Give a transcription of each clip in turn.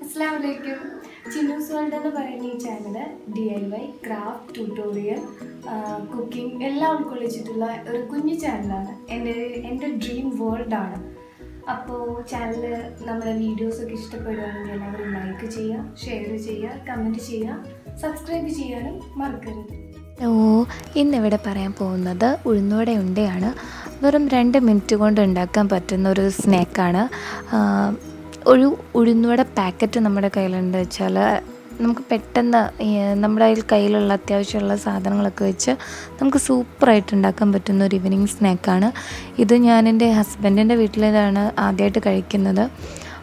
അസ്സലാമലൈക്കും. ചിന്നൂസ് വേൾഡ് എന്ന് പറയുന്ന ഈ channel DIY, craft, tutorial, cooking എല്ലാം ഉൾക്കൊള്ളിച്ചിട്ടുള്ള ഒരു കുഞ്ഞു ചാനലാണ്. എൻ്റെ ഡ്രീം വേൾഡാണ്. അപ്പോൾ ചാനൽ നമ്മുടെ വീഡിയോസൊക്കെ ഇഷ്ടപ്പെടുകയാണെങ്കിൽ എല്ലാവരും ലൈക്ക് ചെയ്യുക, ഷെയർ ചെയ്യുക, കമൻറ്റ് ചെയ്യുക, സബ്സ്ക്രൈബ് ചെയ്യാനും മറക്കരുത്. ഇന്നിവിടെ പറയാൻ പോകുന്നത് ഉഴുന്നുവടയുണ്ടയാണ്. വെറും 2 മിനിറ്റ് കൊണ്ട് ഉണ്ടാക്കാൻ പറ്റുന്ന ഒരു സ്നാക്കാണ്. ഒരു ഉഴുന്നുവട പാക്കറ്റ് നമ്മുടെ കയ്യിലുണ്ട് വെച്ചാൽ നമുക്ക് പെട്ടെന്ന് നമ്മുടെ കയ്യിലുള്ള അത്യാവശ്യമുള്ള സാധനങ്ങളൊക്കെ വെച്ച് നമുക്ക് സൂപ്പറായിട്ട് ഉണ്ടാക്കാൻ പറ്റുന്ന ഒരു ഈവനിങ് സ്നാക്കാണ് ഇത്. ഞാൻ എൻ്റെ ഹസ്ബൻഡിൻ്റെ വീട്ടിലാണ് ആദ്യമായിട്ട് കഴിക്കുന്നത്.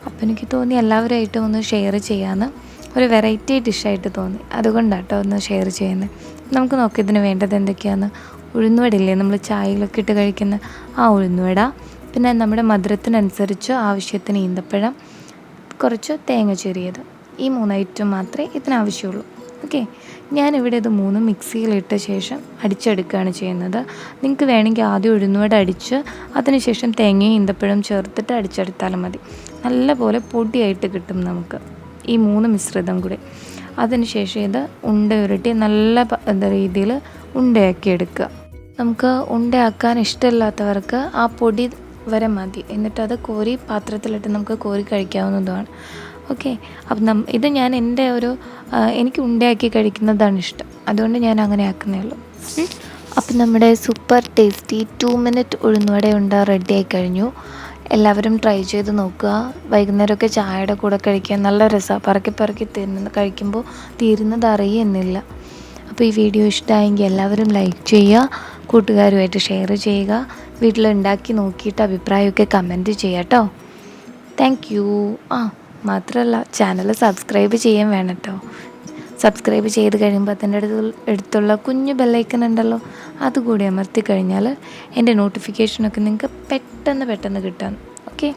അപ്പോൾ എനിക്ക് തോന്നി എല്ലാവരുമായിട്ടും ഒന്ന് ഷെയർ ചെയ്യാമെന്ന്, ഒരു വെറൈറ്റി ഡിഷായിട്ട് തോന്നി. അതുകൊണ്ടാട്ടോ ഒന്ന് ഷെയർ ചെയ്യുന്നത്. നമുക്ക് നോക്കാം ഇതിന് വേണ്ടത് എന്തൊക്കെയാണെന്ന്. ഉഴുന്നുവടയില്ലേ നമ്മൾ ചായയിലൊക്കെ ഇട്ട് കഴിക്കുന്ന ആ ഉഴുന്നുവട, പിന്നെ നമ്മുടെ മധുരത്തിനനുസരിച്ച് ആവശ്യത്തിന് ഈന്തപ്പഴം, കുറച്ച് തേങ്ങ ചെറിയത്, ഈ 3 ഐറ്റം മാത്രമേ ഇതിനാവശ്യമുള്ളൂ. ഓക്കെ, ഞാനിവിടെ ഇത് 3 മിക്സിയിലിട്ട ശേഷം അടിച്ചെടുക്കുകയാണ് ചെയ്യുന്നത്. നിങ്ങൾക്ക് വേണമെങ്കിൽ ആദ്യം ഉഴുന്നുവട അടിച്ച് അതിനുശേഷം തേങ്ങയും ഈന്തപ്പഴം ചേർത്തിട്ട് അടിച്ചെടുത്താലും മതി. നല്ലപോലെ പൊടിയായിട്ട് കിട്ടും നമുക്ക് ഈ 3 മിശ്രിതം കൂടി. അതിനുശേഷം ഇത് ഉണ്ട ഉരുട്ടി നല്ല രീതിയിൽ ഉണ്ടയാക്കി എടുക്കുക. നമുക്ക് ഉണ്ടയാക്കാൻ ഇഷ്ടമില്ലാത്തവർക്ക് ആ പൊടി വരെ മതി, എന്നിട്ട് അത് കോരി പാത്രത്തിലിട്ട് നമുക്ക് കോരി കഴിക്കാവുന്നതുമാണ്. ഓക്കെ, അപ്പം ഇത് ഞാൻ എൻ്റെ എനിക്ക് ഉണ്ടയാക്കി കഴിക്കുന്നതാണ് ഇഷ്ടം, അതുകൊണ്ട് ഞാൻ അങ്ങനെ ആക്കുന്നേ ഉള്ളൂ. അപ്പം നമ്മുടെ സൂപ്പർ ടേസ്റ്റി 2 മിനിറ്റ് ഉഴുന്നുവട ഉണ്ട റെഡിയായി കഴിഞ്ഞു. എല്ലാവരും ട്രൈ ചെയ്ത് നോക്കുക. വൈകുന്നേരമൊക്കെ ചായയുടെ കൂടെ കഴിക്കാൻ നല്ല രസമാണ്. പറക്കി കഴിക്കുമ്പോൾ തീരുന്നത് അറിയുന്നില്ല. അപ്പോൾ ഈ വീഡിയോ ഇഷ്ടമായെങ്കിൽ എല്ലാവരും ലൈക്ക് ചെയ്യുക, കൂട്ടുകാരുമായിട്ട് ഷെയർ ചെയ്യുക, വീട്ടിലുണ്ടാക്കി നോക്കിയിട്ട് അഭിപ്രായമൊക്കെ കമൻറ്റ് ചെയ്യുക കേട്ടോ. Thank you. മാത്രമല്ല ചാനൽ സബ്സ്ക്രൈബ് ചെയ്യാൻ വേണം കേട്ടോ. സബ്സ്ക്രൈബ് ചെയ്ത് കഴിയുമ്പോൾ അതിൻ്റെ അടുത്തുള്ള കുഞ്ഞു ബെല്ലൈക്കൺ ഉണ്ടല്ലോ, അതുകൂടി അമർത്തി കഴിഞ്ഞാൽ എൻ്റെ നോട്ടിഫിക്കേഷനൊക്കെ നിങ്ങൾക്ക് പെട്ടെന്ന് കിട്ടാം. ഓക്കെ.